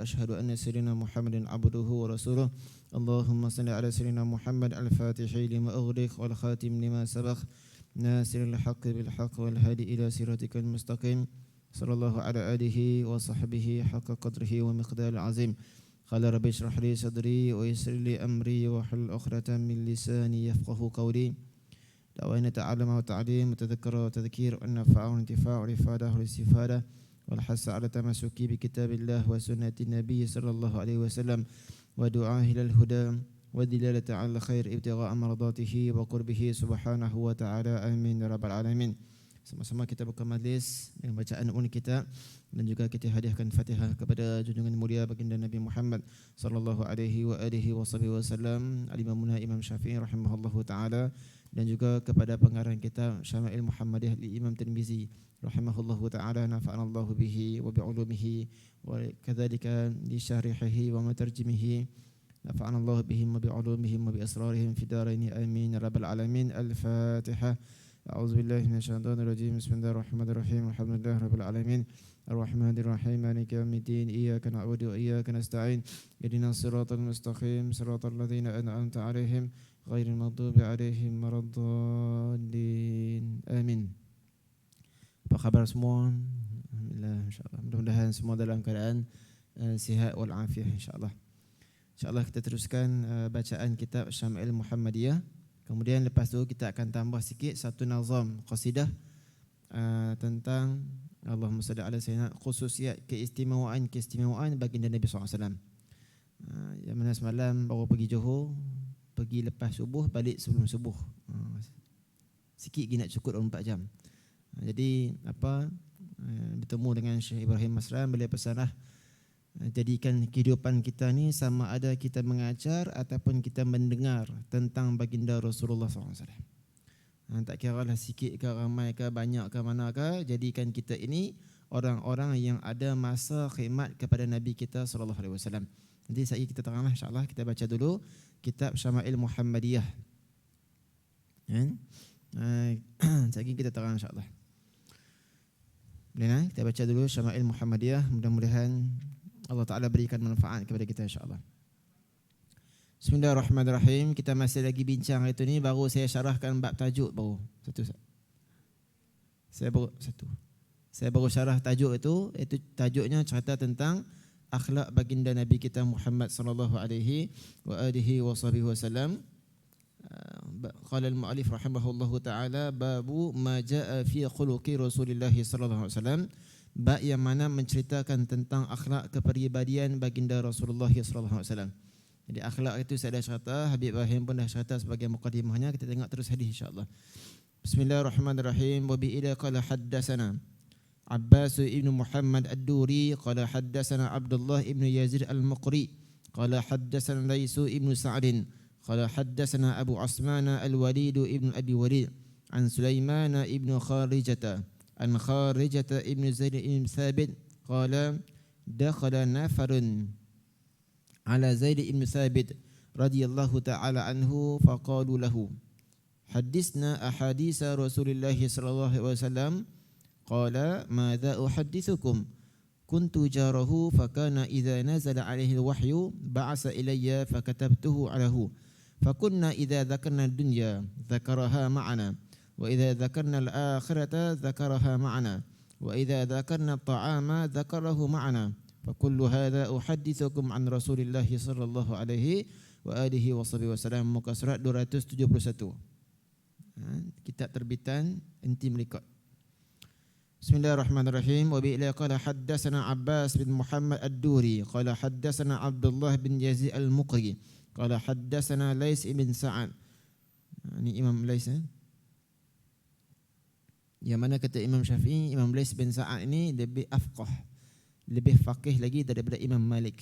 وأشهد أن سيدنا محمد عبده ورسوله اللهم صل على سيدنا محمد الفاتح لما أغلق والخاتم لما سبق ناصر الحق بالحق والهادي إلى صراطك المستقيم صلى الله على آله وصحبه حق قدره ومقدار العظيم قال رب اشرح لي صدري ويسر لي أمري واحلل عقدة من لساني يفقهوا قولي دعوانا تعلم وتعليم وتذكر وتذكير والنفع والانتفاع والإفادة والاستفادة والحث على تمسك بكتاب الله وسنة النبي صلى الله عليه وسلم ودعاه إلى الهدى والدلالة على الخير ابتغاء مرضاته وقربه سبحانه وتعالى آمين يا رب العالمين. Sama-sama kita buka majlis dengan bacaan unik kita dan juga kita hadiahkan Fatihah kepada junjungan mulia baginda Nabi Muhammad sallallahu alaihi wa alihi wasallam, Al-Imam Imam Syafi'i rahimahullahu taala, dan juga kepada pengarang kitab Syama'il Muhammadiyah li Imam Tirmizi rahimahullahu taala, nafa'anallahu bihi wa bi'ulumihi wa kadzalika li syarihihi wa mutarjimihi, nafa'anallahu bihim wa bi'ulumihim wa bi asrarihim fi darain amin ya rabbal alamin. Al-Fatihah. أعوذ بالله من الشيطان الرجيم بسم الله الرحمن الرحيم الحمد لله رب العالمين الرحمن الرحيم مالك يوم الدين إياك نعبد وإياك نستعين اهدنا الصراط المستقيم صراط الذين أنعمت عليهم غير المغضوب عليهم ولا الضالين آمين. Apa khabar semua? Alhamdulillah, insyaAllah. Mudah-mudahan semua dalam keadaan sihat wal afiah insyaAllah. InsyaAllah kita teruskan bacaan kitab Syama'il Muhammadiyah. Kemudian lepas tu kita akan tambah sikit satu nazam qasidah tentang Allahumma salli ala sayyidina, khususiat keistimewaan baginda Nabi SAW. Yang mana semalam baru pergi Johor, pergi lepas subuh, balik sebelum subuh. Sikit lagi nak cukup 24 jam. Jadi bertemu dengan Syekh Ibrahim Masran, beliau pesanlah jadikan kehidupan kita ni sama ada kita mengajar ataupun kita mendengar tentang baginda Rasulullah SAW. Tak kira lah sikit ke ramai ke banyak ke mana ke, jadikan kita ini orang-orang yang ada masa khidmat kepada Nabi kita SAW. Nanti saya kita teranglah insyaAllah. Kita baca dulu kitab Syama'il Muhammadiyah. Sekejap kita terang insyaAllah. Boleh kita baca dulu Syama'il Muhammadiyah. Mudah-mudahan Allah Ta'ala berikan manfaat kepada kita insyaAllah. Bismillahirrahmanirrahim. Kita masih lagi bincang hari itu ni. Baru saya syarahkan bab tajuk baru. Saya baru syarah tajuk itu. Itu tajuknya cerita tentang akhlak baginda Nabi kita Muhammad sallallahu alaihi wa alihi wasallam. Qala al-mu'allif rahimahullahu ta'ala babu ma jaa fi khuluqi Rasulillah sallallahu alaihi wasallam. Bab yang mana menceritakan tentang akhlak kepribadian baginda Rasulullah sallallahu alaihi wasallam. Jadi akhlak itu saya dah cerita, Habib Ibrahim pun dah cerita sebagai mukadimahnya. Kita tengok terus hadis insya-Allah. Bismillahirrahmanirrahim. Wa bi ila qala haddatsana Abbas ibn Muhammad ad-Duri qala haddatsana Abdullah ibn Yazid al-Muqri qala haddatsana Laisu ibn Sa'd qala haddatsana Abu Asman al-Walid ibn Abi Walid an Sulaiman ibn Kharijah an Kharijah ibn Zaid ibn Thabit qala dakhala nafarun ala Zaid ibn Thabit radhiyallahu ta'ala anhu faqalu lahu hadithna ahaditha Rasulillah sallallahu alaihi wasallam qala madza uhaddithukum kuntu jarahu fakana idza nazala alaihi alwahyu ba'asa ilayya fakatabtuhu alahu fakunna idza dhakarna ad-dunya dhakaraha ma'ana وإذا ذكرنا الآخرة ذكرها معنا وإذا ذكرنا الطعام ذكره معنا فكل هذا أحدثكم عن رسول الله صلى الله عليه وآله وسلم. Muka surat 271. Kitab terbitan Inti Melikat. Bismillahirrahmanirrahim. Wa bi'ila qala haddatsana Abbas bin Muhammad ad-Duri qala haddatsana Abdullah bin Yazid al-Muqri qala haddatsana Lais ibn Sa'ad. Ini Imam Lais Yang mana kata Imam Syafi'i, Imam Lais bin Sa'ad ini lebih afqah, lebih faqih lagi daripada Imam Malik.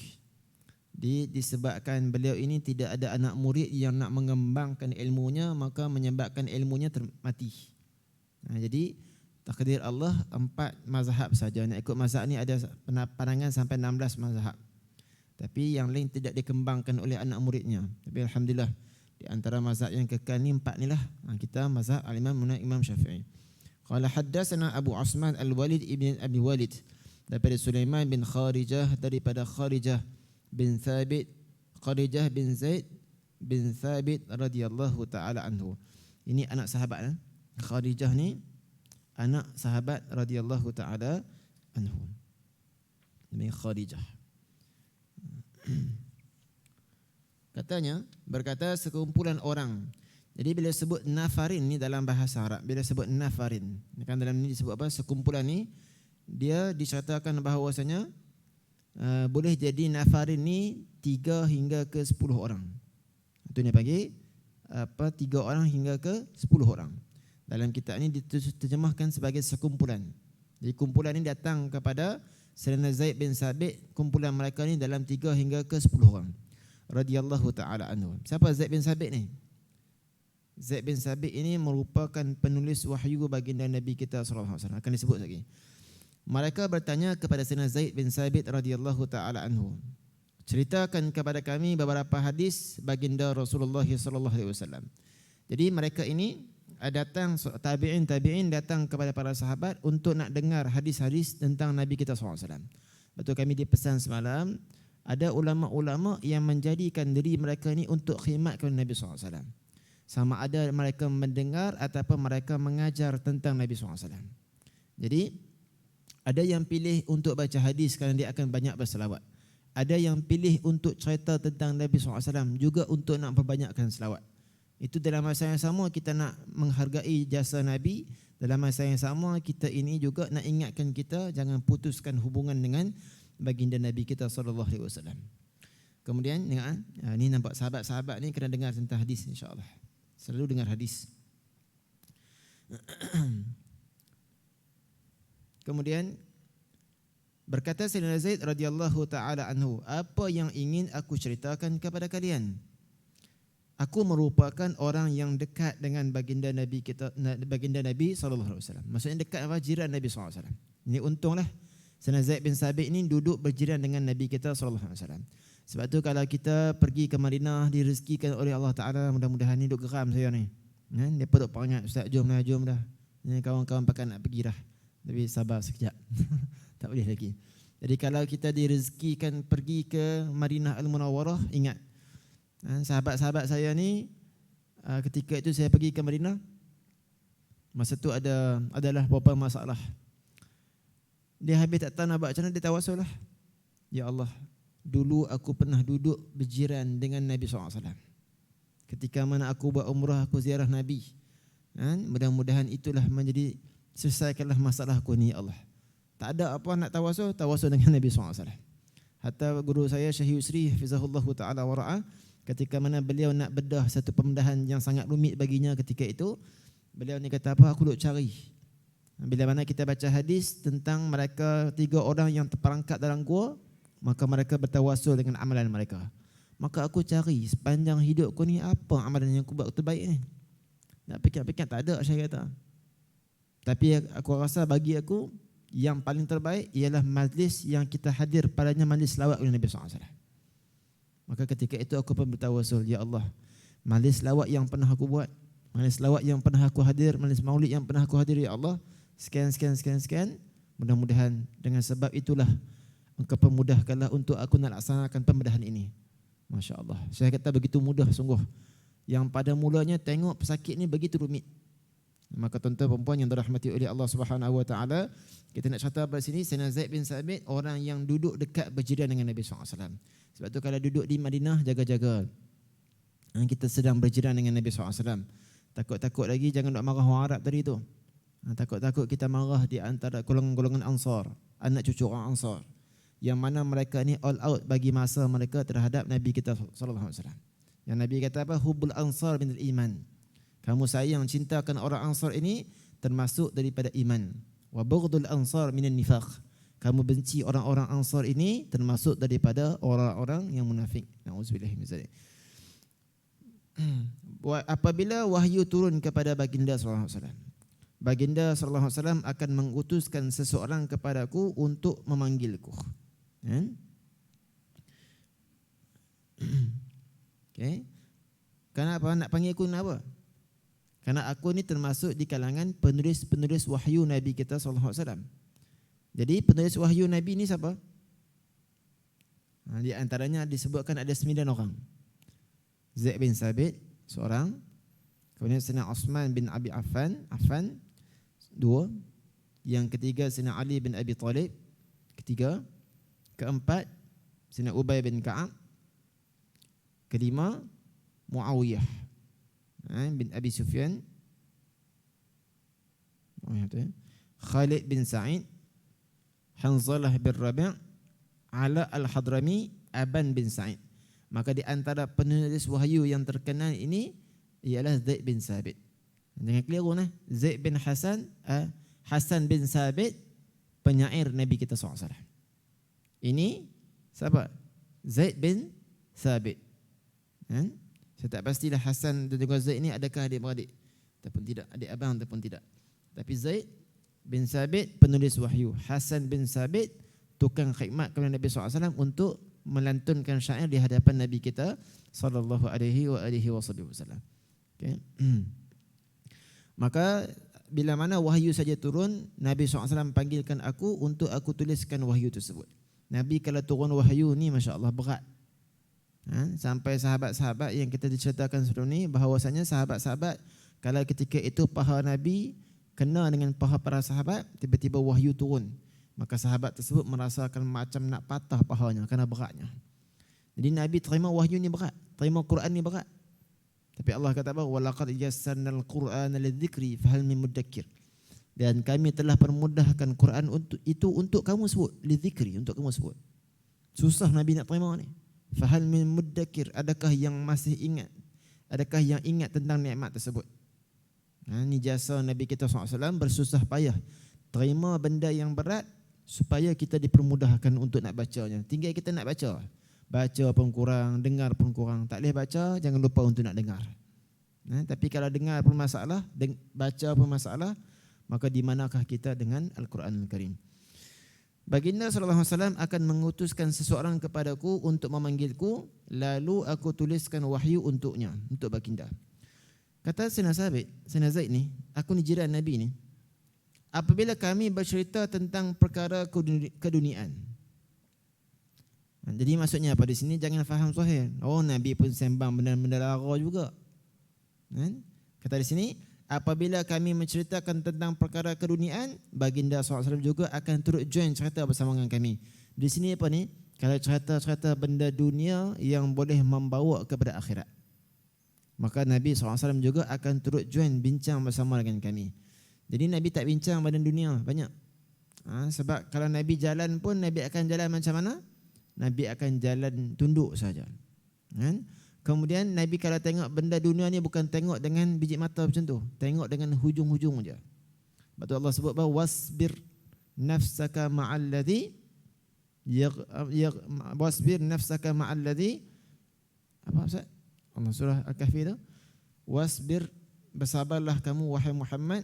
Disebabkan beliau ini tidak ada anak murid yang nak mengembangkan ilmunya, maka menyebabkan ilmunya mati. Jadi takdir Allah 4 mazhab saja. Nak ikut mazhab ni ada pandangan sampai 16 mazhab. Tapi yang lain tidak dikembangkan oleh anak muridnya. Tapi alhamdulillah di antara mazhab yang kekal ni 4 ni lah. Kita mazhab al-Imam Imam Syafi'i. Qala haddatsana Abu Asman al-Walid ibn Abi Walid daripada Sulaiman bin Kharijah, daripada Kharijah bin Thabit, Kharijah bin Zaid bin Thabit radhiyallahu taala anhu. Ini anak sahabat. Kharijah ni anak sahabat radhiyallahu taala anhu. Ini Kharijah. Katanya, berkata sekumpulan orang. Jadi bila sebut nafarin ni dalam bahasa Arab, bila sebut nafarin, kan dalam ni disebut apa? Sekumpulan ni dia diceritakan bahawasanya boleh jadi nafarin ni 3 hingga ke 10 orang. Itu ni panggil 3 orang hingga ke 10 orang. Dalam kitab ni diterjemahkan sebagai sekumpulan. Jadi kumpulan ni datang kepada Sayyidina Zaid bin Sabit, kumpulan mereka ni dalam 3 hingga ke 10 orang. Radhiyallahu taala anhu. Siapa Zaid bin Sabit ni? Zaid bin Sabit ini merupakan penulis wahyu baginda Nabi kita sallallahu alaihi wasallam. Akan disebut lagi. Mereka bertanya kepada Sayyidina Zaid bin Sabit radhiyallahu taala anhu, ceritakan kepada kami beberapa hadis baginda Rasulullah sallallahu alaihi wasallam. Jadi mereka ini datang, tabi'in datang kepada para sahabat untuk nak dengar hadis-hadis tentang Nabi kita sallallahu alaihi wasallam. Betul, kami dipesan semalam ada ulama-ulama yang menjadikan diri mereka ini untuk khidmat kepada Nabi sallallahu alaihi wasallam. Sama ada mereka mendengar ataupun mereka mengajar tentang Nabi SAW. Jadi ada yang pilih untuk baca hadis kerana dia akan banyak berselawat. Ada yang pilih untuk cerita tentang Nabi SAW juga untuk nak perbanyakkan selawat. Itu dalam masa yang sama kita nak menghargai jasa Nabi. Dalam masa yang sama kita ini juga nak ingatkan kita jangan putuskan hubungan dengan baginda Nabi kita SAW. Kemudian ni nampak sahabat-sahabat ni kena dengar tentang hadis, insya-Allah. Selalu dengar hadis. Kemudian berkata Sayyidina Zaid radhiyallahu taala anhu, apa yang ingin aku ceritakan kepada kalian? Aku merupakan orang yang dekat dengan baginda Nabi kita, baginda Nabi sallallahu alaihi wasallam. Maksudnya dekat apa? Jiran Nabi sallallahu alaihi wasallam. Ini untunglah Sayyidina Zaid bin Sabit ini duduk berjiran dengan Nabi kita sallallahu alaihi wasallam. Sebab tu kalau kita pergi ke Madinah direzekikan oleh Allah Taala, mudah-mudahan ni duk geram saya ni. Kan depa duk perangat, ustaz jom dah. Ni kawan-kawan pakai nak pergi dah. Tapi sabar sekejap. Tak boleh lagi. Jadi kalau kita direzekikan pergi ke Madinah Al-Munawwarah, ingat sahabat-sahabat saya ni ketika itu saya pergi ke Madinah, masa tu adalah beberapa masalah. Dia habis tak tahu nak buat macam mana, dia tawassul lah. Ya Allah, dulu aku pernah duduk berjiran dengan Nabi SAW. Ketika mana aku buat umrah, aku ziarah Nabi. Mudah-mudahan itulah menjadi, selesaikanlah masalah aku ni, ya Allah. Tak ada apa nak tawassul dengan Nabi SAW. Hatta guru saya Syekh Yusri hafizahullah ta'ala wara'ah, ketika mana beliau nak bedah satu pembedahan yang sangat rumit baginya ketika itu, beliau ni kata apa, aku duk cari. Bila mana kita baca hadis tentang mereka 3 orang yang terperangkap dalam gua, maka mereka bertawassul dengan amalan mereka. Maka aku cari sepanjang hidupku ni apa amalan yang aku buat terbaik ni. Nak fikir-fikir tak ada, saya kata. Tapi aku rasa bagi aku yang paling terbaik ialah majlis yang kita hadir padanya, majlis selawat kepada Nabi SAW. Maka ketika itu aku pun bertawassul, ya Allah, majlis selawat yang pernah aku buat, majlis selawat yang pernah aku hadir, majlis maulid yang pernah aku hadir, ya Allah, sekian. Mudah-mudahan dengan sebab itulah Engkau permudahkanlah untuk aku nak laksanakan pembedahan ini. Masya Allah. Saya kata begitu mudah sungguh. Yang pada mulanya tengok pesakit ni begitu rumit. Maka tuan-tuan perempuan yang dirahmati oleh Allah Subhanahu Wa Taala, kita nak cerita pada sini Sayyidina Zaid bin Sabit, orang yang duduk dekat berjiran dengan Nabi SAW. Sebab tu kalau duduk di Madinah, jaga-jaga. Kita sedang berjiran dengan Nabi SAW. Takut-takut lagi jangan nak marah orang Arab tadi tu. Takut-takut kita marah di antara golongan Ansar, anak cucu orang Ansar, yang mana mereka ni all out bagi masa mereka terhadap Nabi kita sallallahu alaihi wasallam. Yang Nabi kata apa? Hubbul ansar minal iman. Kamu sayang, cintakan orang Ansar ini termasuk daripada iman. Wa bughdul ansar minan nifaq. Kamu benci orang-orang Ansar ini termasuk daripada orang-orang yang munafik. Nauzubillah min zalik. Apabila wahyu turun kepada baginda sallallahu alaihi wasallam, baginda sallallahu alaihi wasallam akan mengutuskan seseorang kepadaku untuk memanggilku. Okay. Kenapa nak panggil aku, kenapa? Karena aku ni termasuk di kalangan penulis-penulis wahyu Nabi kita sallallahu alaihi wasallam. Jadi penulis wahyu Nabi ni siapa? Di antaranya disebutkan ada 9 orang. Zaid bin Sabit seorang, kemudian Sayyidina Osman bin Abi Affan 2, yang ketiga Sayyidina Ali bin Abi Talib, ketiga, keempat Sayyidina Ubay bin Ka'ab, kelima Muawiyah bin Abi Sufyan, Khalid bin Sa'id, Hanzalah bin Rabi', Ala al-Hadrami, Aban bin Sa'id. Maka di antara penulis wahyu yang terkenal ini ialah Zaid bin Sabit. Jangan keliru nah, Zaid bin Hasan bin Sabit, penyair Nabi kita SAW. Ini siapa? Zaid bin Sabit. Saya tak pastilah Hasan dan juga Zaid ini adakah adik-beradik ataupun tidak, adik abang ataupun tidak. Tapi Zaid bin Sabit penulis wahyu, Hasan bin Sabit tukang khidmat kepada Nabi SAW untuk melantunkan syair di hadapan Nabi kita sallallahu alaihi wasallam. Okay. Maka bila mana wahyu saja turun, Nabi SAW panggilkan aku untuk aku tuliskan wahyu tersebut. Nabi kalau turun wahyu ni masya-Allah berat. Sampai sahabat-sahabat yang kita diceritakan sebelum ni bahawasanya sahabat-sahabat kalau ketika itu paha Nabi kena dengan paha para sahabat, tiba-tiba wahyu turun, maka sahabat tersebut merasakan macam nak patah pahanya kerana beratnya. Jadi Nabi terima wahyu ni berat, terima Quran ni berat. Tapi Allah kata apa? Walaqad yassarnal Qur'ana lidzikri fahal min mudakkir. Dan kami telah permudahkan Quran untuk kamu sebut, lidzikri, untuk kamu sebut. Susah Nabi nak terima ni. Fahal min mudakkir, adakah yang masih ingat? Adakah yang ingat tentang nikmat tersebut? Ini jasa Nabi kita SAW bersusah payah terima benda yang berat supaya kita dipermudahkan untuk nak bacanya. Tinggal kita nak baca. Baca pun kurang, dengar pun kurang. Tak boleh baca, jangan lupa untuk nak dengar. Tapi kalau dengar pun masalah, baca pun masalah, maka di manakah kita dengan Al-Quran Al-Karim? Baginda SAW akan mengutuskan seseorang kepadaku untuk memanggilku, lalu aku tuliskan wahyu untuknya, untuk baginda. Kata Sayyidina Zaid ni, aku ni jiran Nabi ni, apabila kami bercerita tentang perkara keduniaan. Jadi maksudnya apa di sini? Jangan faham sahih. Oh, Nabi pun sembang benda-benda lara juga. Kata di sini, apabila kami menceritakan tentang perkara keduniaan, baginda SAW juga akan turut join cerita bersama dengan kami. Di sini apa ni? Kalau cerita-cerita benda dunia yang boleh membawa kepada akhirat, maka Nabi SAW juga akan turut join bincang bersama dengan kami. Jadi Nabi tak bincang benda dunia banyak. Sebab kalau Nabi jalan pun, Nabi akan jalan macam mana? Nabi akan jalan tunduk saja. Kemudian Nabi kalau tengok benda dunia ni bukan tengok dengan biji mata macam tu, tengok dengan hujung-hujung je. Sebab tu Allah sebut bahawa wasbir nafsaka ma'alladhi wasbir nafsaka ma'alladhi, apa Ustaz? Allah surah Al-Kahfi tu, wasbir, bersabarlah kamu wahai Muhammad,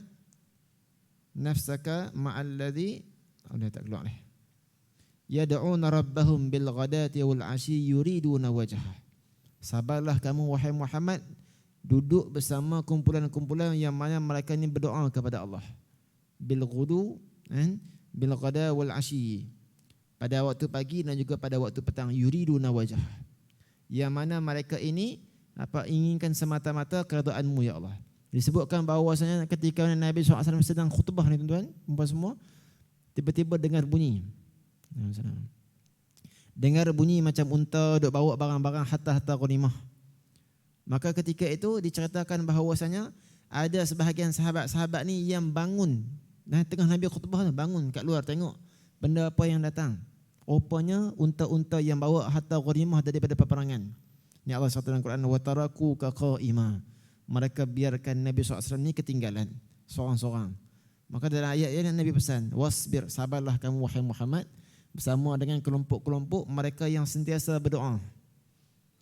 nafsaka ma'alladhi, dah tak keluar ni, yad'una rabbahum bil ghadati wal 'ashi yuriduna wajhah. Sabarlah kamu wahai Muhammad, duduk bersama kumpulan-kumpulan yang mana mereka ni berdoa kepada Allah. Bil ghudu, bil ghada wal 'ashi, pada waktu pagi dan juga pada waktu petang, yuriduna wajhah, yang mana mereka ini inginkan semata-mata keridaan-Mu ya Allah. Disebutkan bahawasanya ketika Nabi SAW sedang khutbah ni tuan-tuan, puan semua, tiba-tiba dengar bunyi. Dengar bunyi macam unta duk bawa barang-barang hatta ghanimah. Maka ketika itu diceritakan bahawasanya ada sebahagian sahabat-sahabat ni yang bangun, tengah Nabi khutbah tu, bangun kat luar tengok benda apa yang datang. Rupanya unta-unta yang bawa hatta ghanimah daripada peperangan. Ni Allah SWT dalam Quran, wa taraku ka qaima. Mereka biarkan Nabi SAW ni ketinggalan seorang-seorang. Maka dalam ayat ini Nabi pesan, wasbir, sabarlah kamu wahai Muhammad, bersama dengan kelompok-kelompok mereka yang sentiasa berdoa,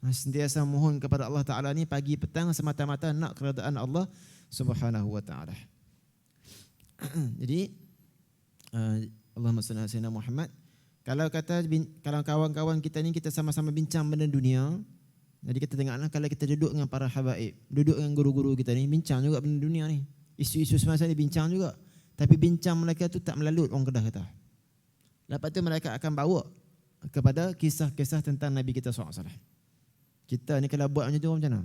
sentiasa mohon kepada Allah Ta'ala ni pagi petang semata-mata nak keridaan Allah Subhanahu Wa Ta'ala. Jadi Allahumma salli ala sayyidina Muhammad. Kalau kawan-kawan kita ni kita sama-sama bincang benda dunia, jadi kita tengoklah kalau kita duduk dengan para habaib, duduk dengan guru-guru kita ni, bincang juga benda dunia ni, isu-isu semasa ni bincang juga. Tapi bincang mereka tu tak melalut, orang Kedah kata. Lepas tu mereka akan bawa kepada kisah-kisah tentang Nabi kita SAW. Kita ni kalau buat macam tu macam mana?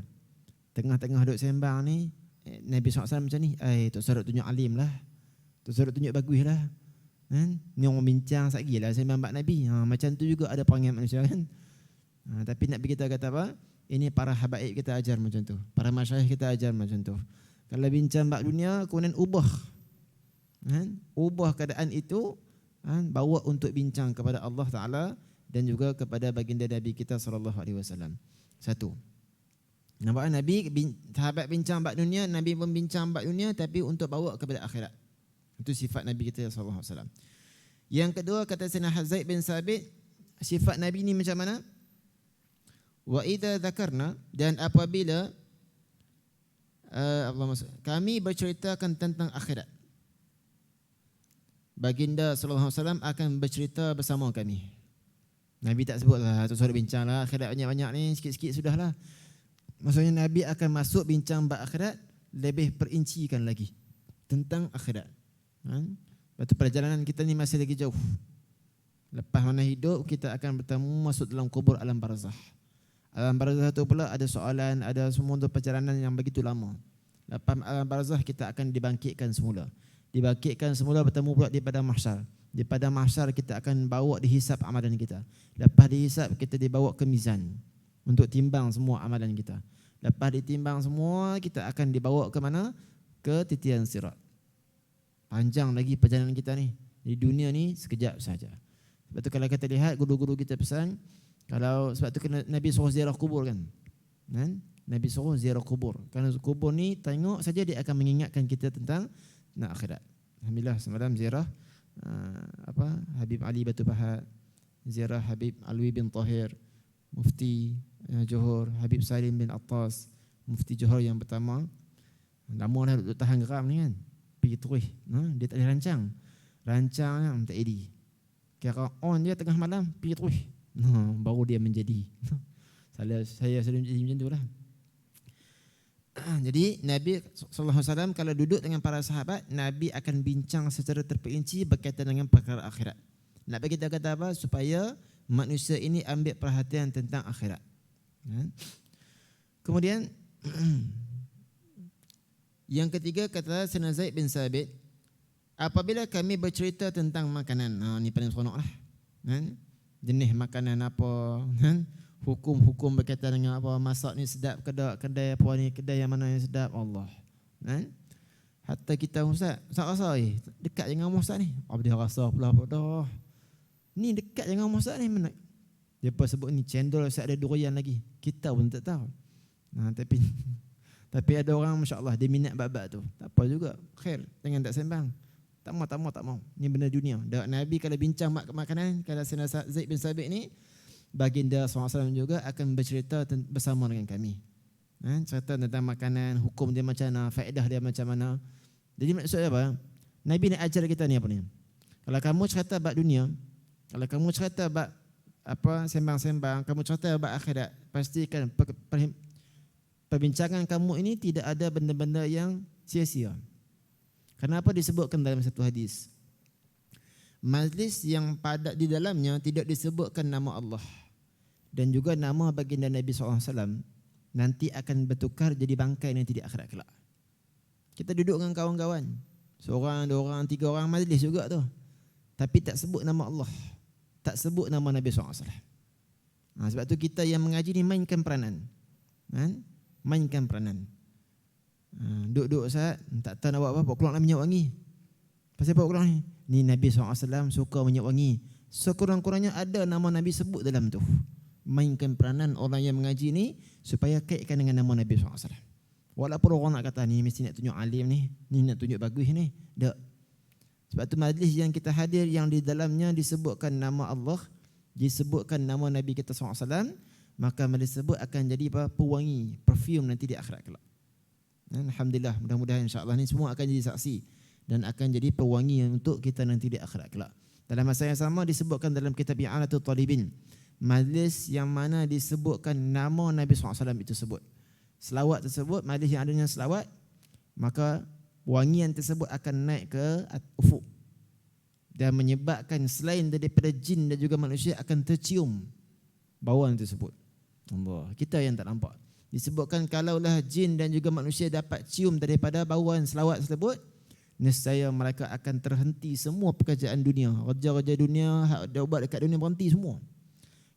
Tengah-tengah duduk sembang ni, Nabi SAW macam ni, Tok Sarut tunjuk alim lah, Tok Sarut tunjuk bagus lah. Kan? Ni orang bincang satgi lah sembang bab Nabi. Macam tu juga ada perangai manusia kan. Tapi Nabi kita kata apa? Ini para habaib kita ajar macam tu. Para masyayikh kita ajar macam tu. Kalau bincang bab dunia, kemudian ubah. Kan? Ubah keadaan itu, bawa untuk bincang kepada Allah Ta'ala dan juga kepada baginda Nabi kita SAW. Satu. Nampak Nabi, sahabat bincang bab dunia, Nabi pun bincang bab dunia tapi untuk bawa kepada akhirat. Itu sifat Nabi kita SAW. Yang kedua kata Sayyidina Zaid bin Sabit, sifat Nabi ni macam mana? Wa idza dzakarna, dan apabila kami berceritakan tentang akhirat, baginda sallallahu alaihi wasallam akan bercerita bersama kami. Nabi tak sebutlah tu suruh bincang lah akhirat banyak-banyak ni, sikit-sikit sudahlah. Maksudnya Nabi akan masuk bincang bab akhirat, lebih perincikan lagi tentang akhirat. Lepas tu perjalanan kita ni masih lagi jauh. Lepas mana hidup, kita akan bertemu masuk dalam kubur alam barzah. Alam barzah tu pula ada soalan, ada semua tu perjalanan yang begitu lama. Lepas alam barzah kita akan dibangkitkan semula. Dibangkitkan semula, bertemu pula di padang mahsyar. Di padang mahsyar kita akan bawa dihisap amalan kita. Lepas dihisap kita dibawa ke mizan untuk timbang semua amalan kita. Lepas ditimbang semua, kita akan dibawa ke mana? Ke titian sirat. Panjang lagi perjalanan kita ni. Di dunia ni sekejap saja. Sebab tu kalau kita lihat guru-guru kita pesan, sebab tu Nabi suruh ziarah kubur kan? Nabi suruh ziarah kubur. Kerana kubur ni tengok saja dia akan mengingatkan kita tentang akhirat. Alhamdulillah semalam ziarah Habib Ali Batu Pahat, ziarah Habib Alwi bin Tahir, Mufti Johor, Habib Salim bin Attas, Mufti Johor yang pertama. Lama dah duduk tahan geram ni kan. Pergi terus. Dia tak boleh rancang. Rancang tak edit. Kira on dia tengah malam, pergi terus. Baru dia menjadi. Saya selalu jadi macam tu lah. Jadi Nabi SAW kalau duduk dengan para sahabat, Nabi akan bincang secara terperinci berkaitan dengan perkara akhirat. Nabi kita kata apa? Supaya manusia ini ambil perhatian tentang akhirat. Kemudian yang ketiga kata Sayyidina Zaid bin Sabit, apabila kami bercerita tentang makanan, ni paling seronok lah. Jenis makanan apa, hukum-hukum berkaitan dengan apa, masak ni sedap ke tak, kedai apa ni, kedai yang mana yang sedap, Allah. Hatta kita Ustaz rasa dekat dengan Ustaz ni. Dia rasa pula apa dah. Ni dekat dengan Ustaz ni mana? Dia pun sebut ni cendol Ustaz ada durian lagi. Kita pun tak tahu. Tapi ada orang masya-Allah dia minat bab-bab tu. Tak apa juga. Khair, jangan tak sembang. Tak mau. Ni benda dunia. Nabi kalau bincang makanan, kalau Sayyidina Zaid bin Sabit ni, baginda SAW juga akan bercerita bersama dengan kami. Cerita tentang makanan, hukum dia macam mana, faedah dia macam mana. Jadi maksudnya apa? Nabi nak ajar kita ni apa ni? Kalau kamu cerita bab dunia, kalau kamu cerita bab apa sembang-sembang, kamu cerita bab akhirat, pastikan perbincangan kamu ini tidak ada benda-benda yang sia-sia. Kenapa disebutkan dalam satu hadis? Majlis yang padat di dalamnya tidak disebutkan nama Allah dan juga nama baginda Nabi SAW nanti akan bertukar jadi bangkai nanti di akhirat kelak. Kita duduk dengan kawan-kawan, seorang, dua orang, tiga orang majlis juga tu, tapi tak sebut nama Allah, tak sebut nama Nabi SAW. Sebab tu kita yang mengaji ni mainkan peranan. Mainkan peranan. Duduk Ustaz, tak tahu nak buat apa, keluar minyak wangi. Pasal apa keluar ni? Ni Nabi SAW suka minyak wangi. Sekurang-kurangnya ada nama Nabi sebut dalam tu. Mainkan peranan orang yang mengaji ni supaya kaitkan dengan nama Nabi SAW. Walaupun orang nak kata ni mesti nak tunjuk alim ni nak tunjuk bagus ni. Tak. Sebab tu majlis yang kita hadir yang di dalamnya disebutkan nama Allah, disebutkan nama Nabi kita SAW, maka majlis tersebut akan jadi pewangi, perfume nanti di akhirat kelak. Alhamdulillah, mudah-mudahan insya-Allah ni semua akan jadi saksi dan akan jadi pewangi untuk kita nanti di akhirat kelak. Dalam masa yang sama disebutkan dalam kitab I'anatul Talibin, majlis yang mana disebutkan nama Nabi SAW itu sebut. Selawat tersebut, majlis yang adanya selawat, maka wangian tersebut akan naik ke ufuk. dan menyebabkan selain daripada jin dan juga manusia akan tercium bauan tersebut. Allah, kita yang tak nampak. Disebutkan kalaulah jin dan juga manusia dapat cium daripada bauan selawat tersebut, nescaya mereka akan terhenti semua pekerjaan dunia. Raja-raja dunia, hak ubat dekat dunia berhenti semua.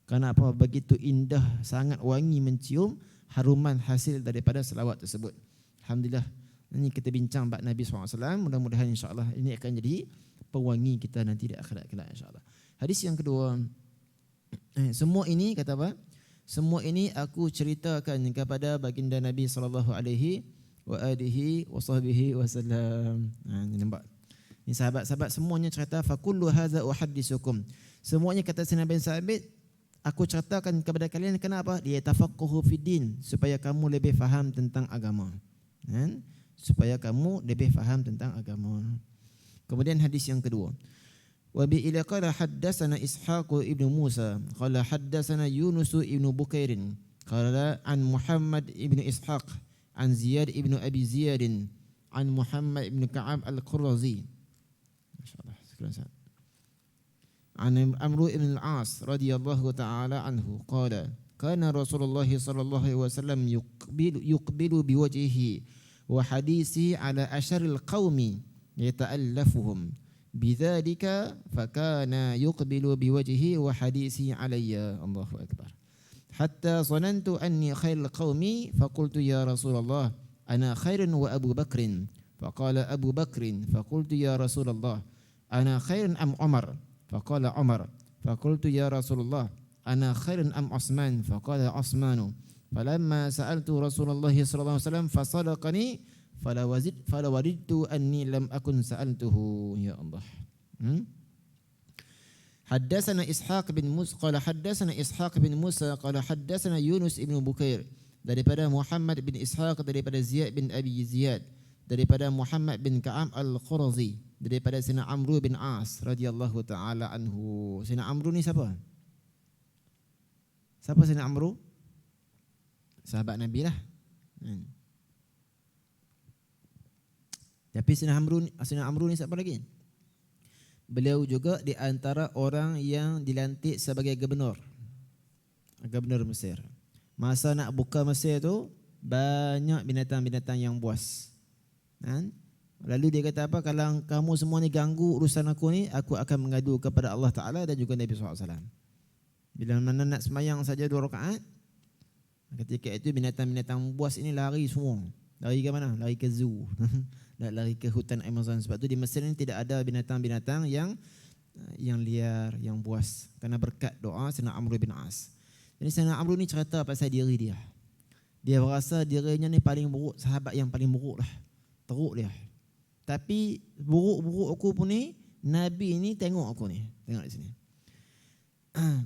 Kerana apa? Begitu indah, sangat wangi mencium haruman hasil daripada selawat tersebut. Alhamdulillah, ini kita bincang bab Nabi SAW. Mudah-mudahan insyaAllah ini akan jadi pewangi kita nanti di akhirat kelak insyaAllah. Hadis yang kedua, semua ini kata apa? Semua ini aku ceritakan kepada baginda Nabi sallallahu alaihi wasallam. Ini nampak. Ini sahabat-sahabat semuanya cerita fakullu hadza uhaddisukum. Semuanya kata Nabi sahabat, aku ceritakan kepada kalian kenapa? Dia tafaqquhu fiddin, supaya kamu lebih faham tentang agama. Kan? Supaya kamu lebih faham tentang agama. Kemudian hadis yang kedua. Wa bi ila qala haddatsana Ishaq ibn Musa qala haddatsana Yunus ibn Bukair qala an Muhammad ibn Ishaq an Ziyad ibn Abi Ziyad an Muhammad ibn Ka'ab al-Qurazi masyaallah sekian an Amr ibn al-As radhiyallahu ta'ala anhu qala kana Rasulullah sallallahu alaihi wasallam yuqbilu biwajhihi wa hadisi ala asharil qaumi yata'allafuhum bidzalika fakana yuqbilu biwajhihi wa hadisi alayya. Allahu akbar. Hatta sanantu anni khairul qaumi faqultu ya Rasulullah ana khairun wa Abu Bakrin faqala Abu Bakrin faqultu ya Rasulullah ana khairun am Umar faqala Umar faqultu ya Rasulullah ana khairun am Utsman faqala Utsman falamma sa'altu Rasulullah sallallahu alaihi wasallam fasadaqani fala waridtu anni lam akun sa'altuhu. Ya Allah. Haddatsana Ishaq bin Musa qala haddatsana Ishaq bin Musa qala haddatsana Yunus ibn Bukair daripada Muhammad bin Ishaq daripada Ziyad bin Abi Ziyad daripada Muhammad bin Ka'ab al-Qurazi daripada Sayyidina Amr bin As radhiyallahu taala anhu. Sayyidina Amr ni siapa? Siapa Sayyidina Amr? Sahabat Nabi lah. Tapi Sayyidina Amr ni siapa lagi? Beliau juga di antara orang yang dilantik sebagai gubernur Mesir. Masa nak buka Mesir tu banyak binatang-binatang yang buas. Lalu dia kata apa? Kalau kamu semua ni ganggu urusan aku ni, aku akan mengadu kepada Allah Ta'ala dan juga Nabi SAW. Bila mana nak semayang saja 2 rakaat, ketika itu binatang-binatang buas ini lari semua. Lari ke mana? Lari ke zoo. Dan lari ke hutan Amazon. Sebab tu di Mesir ini tidak ada binatang-binatang yang liar, yang buas. Kerana berkat doa Sayyidina Amr bin As. Jadi Sayyidina Amr ni cerita pasal diri dia. Dia berasa dirinya ni paling buruk, sahabat yang paling buruk lah. Teruk dia. Tapi buruk-buruk aku pun ni, Nabi ni tengok aku ni. Tengok di sini.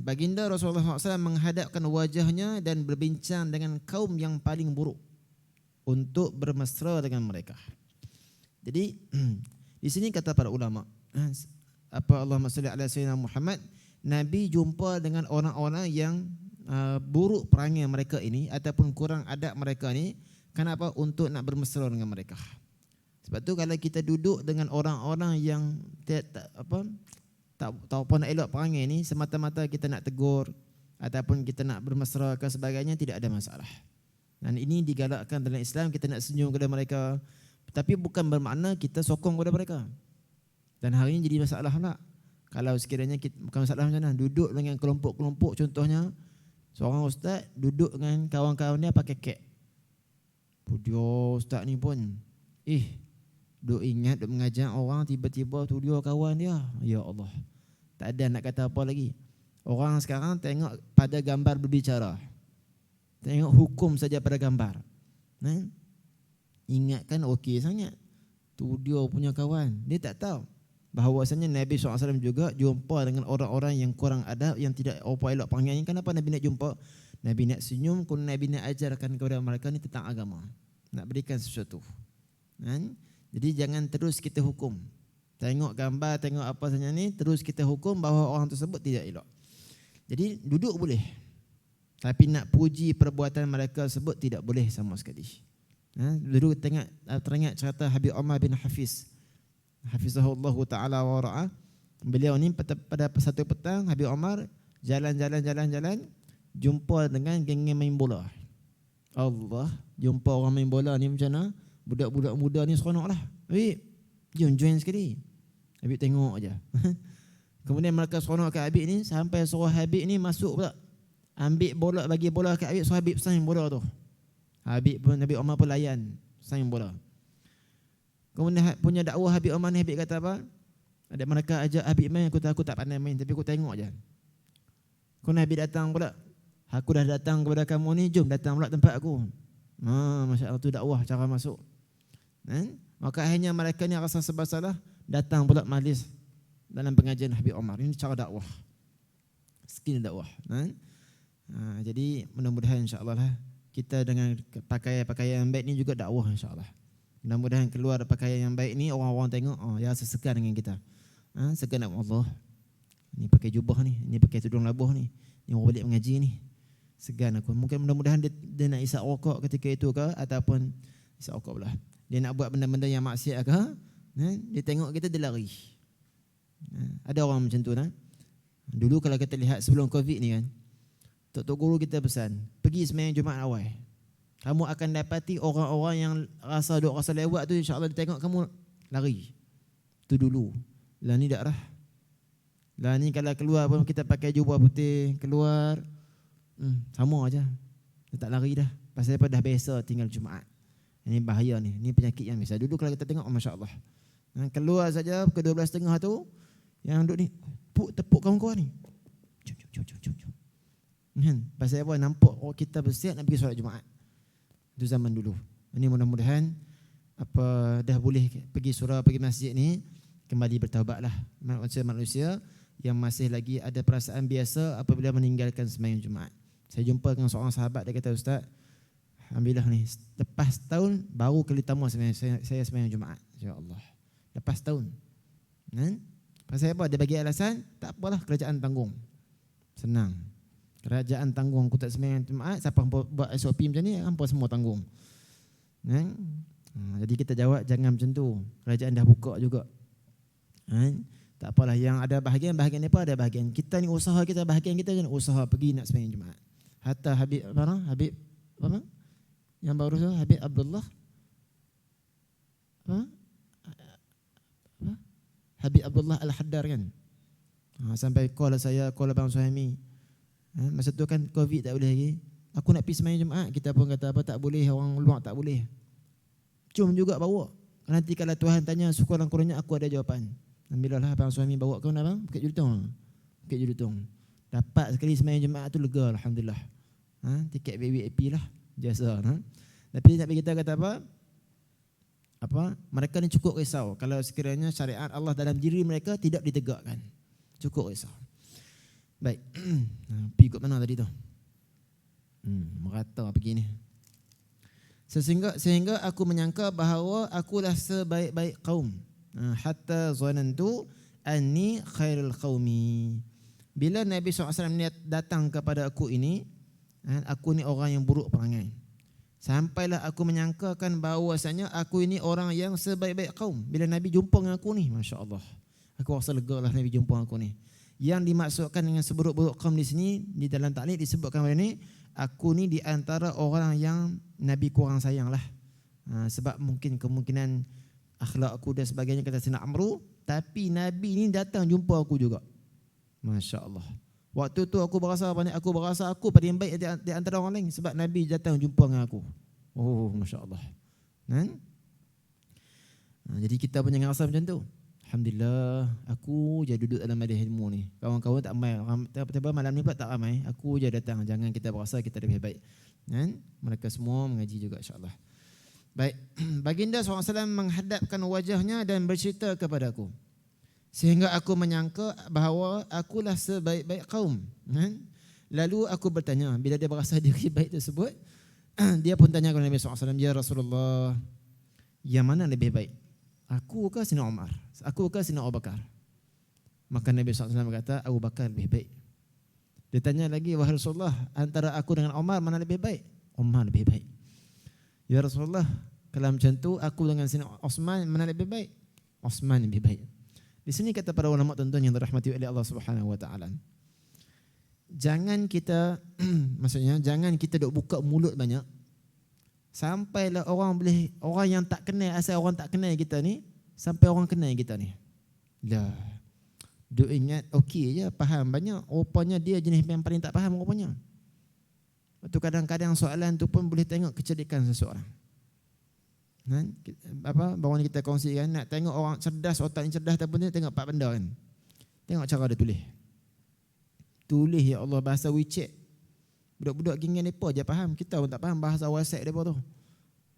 Baginda Rasulullah SAW menghadapkan wajahnya dan berbincang dengan kaum yang paling buruk untuk bermesra dengan mereka. Jadi di sini kata para ulama, apa Allahumma salli ala sayyidina Muhammad, Nabi jumpa dengan orang-orang yang buruk perangai mereka ini ataupun kurang adab mereka ni. Kenapa? Untuk nak bermesra dengan mereka. Sebab tu kalau kita duduk dengan orang-orang yang tak apa nak elok perangai ni, semata-mata kita nak tegur ataupun kita nak bermesra ke sebagainya, tidak ada masalah. Dan ini digalakkan dalam Islam, kita nak senyum kepada mereka. Tapi bukan bermakna kita sokong kepada mereka. Dan hari ini jadi masalah pula. Kalau sekiranya kita, bukan masalah macam mana, duduk dengan kelompok-kelompok, contohnya seorang ustaz duduk dengan kawan-kawan dia pakai kek. Dia ustaz ni pun duk ingat, duk mengajar orang, tiba-tiba tu dia kawan dia. Ya Allah, tak ada nak kata apa lagi. Orang sekarang tengok pada gambar berbicara, tengok hukum saja pada gambar. Ingatkan okey sangat, tu dia punya kawan. Dia tak tahu bahawasanya Nabi SAW juga jumpa dengan orang-orang yang kurang adab, yang tidak apa elok perangai. Kenapa Nabi nak jumpa? Nabi nak senyum, kalau Nabi nak ajarkan kepada mereka ni tentang agama, nak berikan sesuatu. Jadi jangan terus kita hukum. Tengok gambar, tengok apa saja ni, terus kita hukum bahawa orang tersebut tidak elok. Jadi duduk boleh, tapi nak puji perbuatan mereka tersebut tidak boleh sama sekali. Dulu teringat cerita Habib Umar bin Hafiz, hafizahullah ta'ala wa ra'ah. Beliau ni pada satu petang Habib Omar jalan, jumpa dengan geng main bola. Allah, jumpa orang main bola ni macam mana? Budak-budak muda ni seronok lah. Habib, jom join sekali. Habib tengok aja. Kemudian mereka seronok kat Habib ni sampai suruh Habib ni masuk pula. Ambil bola, bagi bola kat Habib, suruh Habib sign bola tu. Habib Omar pun layan sign bola. Kemudian punya dakwah Habib Omar ni, Habib kata apa? Ada mereka ajak Habib main, aku tak pandai main, tapi aku tengok aja. Kemudian Habib datang pula. Aku dah datang kepada kamu ni, jom datang pula tempat aku. Masya Allah, tu dakwah cara masuk. Maka akhirnya mereka ni rasa serba salah, datang pula majlis dalam pengajian Habib Omar. Ini cara dakwah, skill dakwah. Jadi mudah-mudahan insya-Allah lah kita dengan pakaian yang baik ni juga dakwah insya-Allah. Mudah-mudahan keluar pakaian yang baik ni, orang-orang tengok, ya sesekan dengan kita. Segan nak Allah. Ni pakai jubah ni, ni pakai tudung labuh ni, ni orang balik mengaji ni. Segan aku. Mungkin mudah-mudahan dia nak isap rokok ketika itu ke, ataupun isap rokok pula. Dia nak buat benda-benda yang maksiat ke, dia tengok kita, dia lari. Ada orang macam tu. Dulu kalau kita lihat sebelum Covid ni kan, Tok Guru kita pesan, pergi sembahyang Jumaat awal. Kamu akan dapati orang-orang yang rasa lewat tu, insya-Allah dia tengok kamu lari. Tu dulu. Lah ni dak dah. Lah ni kalau keluar pun kita pakai jubah putih, keluar sama aja. Dia tak lari dah. Pasal apa, dah biasa tinggal Jumaat. Ini bahaya ni. Ini penyakit yang biasa. Dulu kalau kita tengok, masya-Allah. Keluar saja ke 12.30 tu, yang duduk ni, tepuk kawan-kawan ni. Jom. Pasal apa, nampak kita bersiap nak pergi solat Jumaat. Itu zaman dulu. Ini mudah-mudahan dah boleh pergi surau, pergi masjid ni, kembali bertaubatlah manusia yang masih lagi ada perasaan biasa apabila meninggalkan sembahyang Jumaat. Saya jumpa dengan seorang sahabat, dia kata, Ustaz, alhamdulillah ni, lepas tahun baru kali pertama saya sembahyang Jumaat. Ya Allah. Lepas tahun. Pasal apa? Dia bagi alasan, tak apalah, kerajaan tanggung. Senang. Kerajaan tanggung, aku tak sembahyang Jumaat, siapa buat SOP macam ni, hampa semua tanggung. Jadi kita jawab, jangan macam tu. Kerajaan dah buka juga. Tak apalah, yang ada bahagian ni apa, ada bahagian. Kita ni usaha kita, bahagian kita je usaha pergi nak sembahyang Jumaat. Hatta Habib apa? Yang baru tu Habib Abdullah Habib Abdullah Al-Haddar kan. Sampai call saya, call Abang Suhaimi. Masa tu kan Covid tak boleh lagi. Aku nak pergi sembahyang Jumaat, kita pun kata apa, tak boleh, orang luar tak boleh. Cuma juga bawa. Nanti kalau Tuhan tanya, sekurang-kurangnya aku ada jawapan. Alhamdulillah Abang Suhaimi bawa kau nak bang? Bukit Julutong. Dapat sekali sembahyang Jumaat tu lega, alhamdulillah. Tiket VIP lah, jasa. Tapi nak kita kata apa? Mereka ni cukup risau kalau sekiranya syariat Allah dalam diri mereka tidak ditegakkan. Cukup risau. Baik. Pergi ikut mana tadi tu? Merata pergi ni. Sehingga aku menyangka bahawa akulah sebaik-baik kaum. Hatta zanantu anni khairul qaumi. Bila Nabi SAW datang kepada aku ini, aku ni orang yang buruk perangai. Sampailah aku menyangkakan bahawasanya aku ini orang yang sebaik-baik kaum. Bila Nabi jumpa dengan aku ni, Masya Allah, aku rasa lega lah Nabi jumpa dengan aku ni. Yang dimaksudkan dengan seburuk-buruk kaum di sini, di dalam taklid disebutkan pada ni, aku ni di antara orang yang Nabi kurang sayang lah. Sebab mungkin kemungkinan akhlak aku dan sebagainya, kata Sayyidina Amru, tapi Nabi ni datang jumpa aku juga. Masya Allah. Waktu tu aku berasa aku paling baik di antara orang lain sebab Nabi datang jumpa dengan aku. Oh, Masya Allah. Jadi kita pun jangan rasa macam tu. Alhamdulillah, aku je duduk dalam majlis ilmu ni. Kawan-kawan tak ramai. Tiba-tiba malam ni pula tak ramai. Aku je datang. Jangan kita berasa kita lebih baik. Mereka semua mengaji juga, insya-Allah. Baik. Baginda SAW menghadapkan wajahnya dan bercerita kepada aku. Sehingga aku menyangka bahawa akulah sebaik-baik kaum. Lalu aku bertanya, bila dia berasa diri baik tersebut, dia pun tanya kepada Nabi SAW, ya Rasulullah, yang mana lebih baik? Aku ke Sayyidina Umar? Aku ke Sayyidina Abu Bakar? Maka Nabi SAW berkata, Abu Bakar lebih baik. Dia tanya lagi, wahai Rasulullah, antara aku dengan Umar mana lebih baik? Umar lebih baik. Ya Rasulullah, kalau macam tu, aku dengan Sayyidina Osman mana lebih baik? Osman lebih baik. Di sini kata para ulama tuan-tuan yang dirahmati oleh Allah Subhanahu wa taala. Jangan kita maksudnya jangan kita duk buka mulut banyak sampailah orang yang tak kenal, asal orang tak kenal kita ni sampai orang kenal kita ni. Lah. Duk ingat okey je, faham banyak, rupanya dia jenis yang paling tak faham rupanya. Waktu kadang-kadang soalan tu pun boleh tengok kecerdikan seseorang. Kan? Baru ni kita kongsikan, nak tengok orang cerdas, otak ni cerdas ataupun dia tengok 4 benda kan. Tengok cara dia tulis. Tulis ya Allah bahasa WeChat. Budak-budak geng depa je faham, kita pun tak faham bahasa WhatsApp depa tu.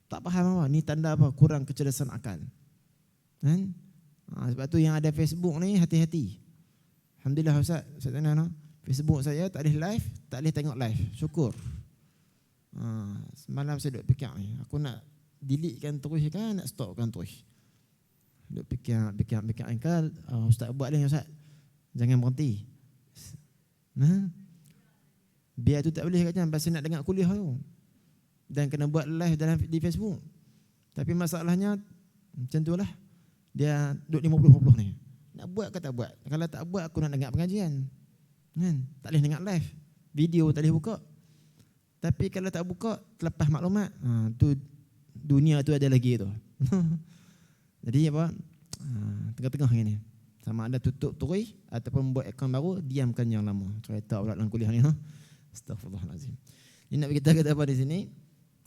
Tak faham apa, ni tanda apa? Kurang kecerdasan akal. Kan? Sebab tu yang ada Facebook ni hati-hati. Alhamdulillah Ustaz Tana no. Facebook saya tak boleh live, tak boleh tengok live. Syukur. Semalam saya duk fikir ni, aku nak delete kan terus kan, nak stop kan terus. Duk fikir kan, Ustaz buat lah Ustaz. Jangan berhenti. Biar tu tak boleh katanya pasal nak dengar kuliah tu. Dan kena buat live di Facebook. Tapi masalahnya macam itulah. Dia duk 50-50 ni. Nak buat ke tak buat? Kalau tak buat aku nak dengar pengajian. Kan? Tak boleh dengar live. Video tak boleh buka. Tapi kalau tak buka terlepas maklumat. Tu dunia tu ada lagi tu. Jadi apa? Tengah-tengah ni. Sama ada tutup terus ataupun buat akaun baru, diamkan yang lama. Cerita pula dalam kuliah ni. Astaghfirullahalazim. Ini nak kita kata apa di sini?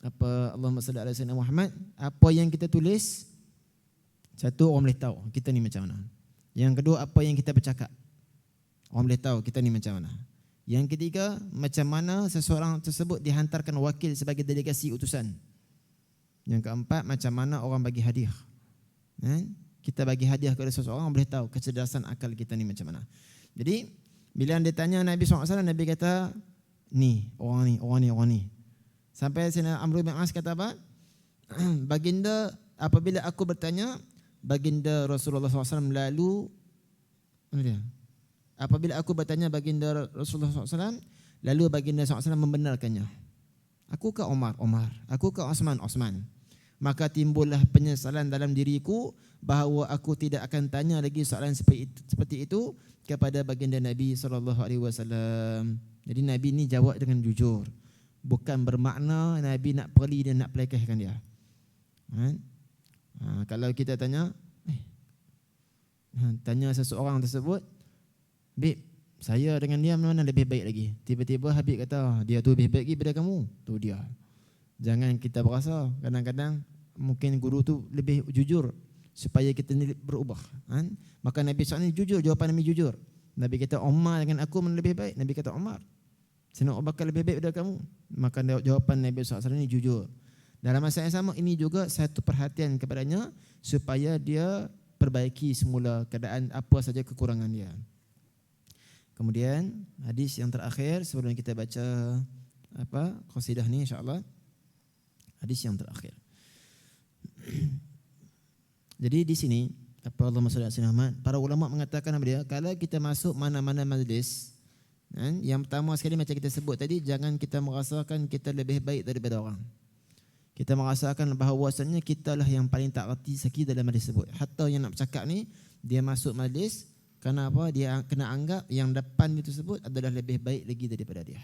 Apa Allahumma salli ala sayyidina Muhammad, apa yang kita tulis, satu orang boleh tahu kita ni macam mana. Yang kedua, apa yang kita bercakap, orang boleh tahu kita ni macam mana. Yang ketiga, macam mana seseorang tersebut dihantarkan wakil sebagai delegasi utusan. Yang keempat, macam mana orang bagi hadiah. Kita bagi hadiah kepada seseorang, boleh tahu kecerdasan akal kita ni macam mana. Jadi bila dia tanya Nabi SAW, Nabi kata ni orang ni. Sampai Sayyidina Amr bin As kata apa? Baginda, apabila aku bertanya, baginda Rasulullah SAW lalu, apabila aku bertanya baginda Rasulullah SAW, lalu baginda SAW membenarkannya. Aku ke Umar? Aku ke Osman? Maka timbullah penyesalan dalam diriku bahawa aku tidak akan tanya lagi soalan seperti itu kepada baginda Nabi SAW. Jadi Nabi ni jawab dengan jujur. Bukan bermakna Nabi nak perli dan nak pelekehkan dia. Kalau kita tanya seseorang tersebut, Habib, saya dengan dia mana lebih baik lagi? Tiba-tiba Habib kata, dia tu lebih baik lagi daripada kamu. Tu dia. Jangan kita berasa. Kadang-kadang mungkin guru tu lebih jujur supaya kita ni berubah. Maka Nabi SAW ni jujur, jawapan Nabi jujur. Nabi kata Umar dengan aku mana lebih baik? Nabi kata Umar. Sayyidina Abu Bakar lebih baik daripada kamu. Maka jawapan Nabi SAW ni jujur. Dalam masa yang sama, ini juga satu perhatian kepadanya supaya dia perbaiki semula keadaan apa saja kekurangan dia. Kemudian hadis yang terakhir sebelum kita baca qasidah ni insya-Allah. Hadis yang terakhir. Jadi di sini Allahumma salli ala sayyidina Muhammad, para ulama mengatakan apa dia? Kalau kita masuk mana-mana majlis, yang pertama sekali macam kita sebut tadi, jangan kita merasakan kita lebih baik daripada orang. Kita merasakan bahawasanya kitalah yang paling tak reti sekali dalam majlis tersebut. Hatta yang nak bercakap ni, dia masuk majlis, kenapa? Dia kena anggap yang depan itu tersebut adalah lebih baik lagi daripada dia.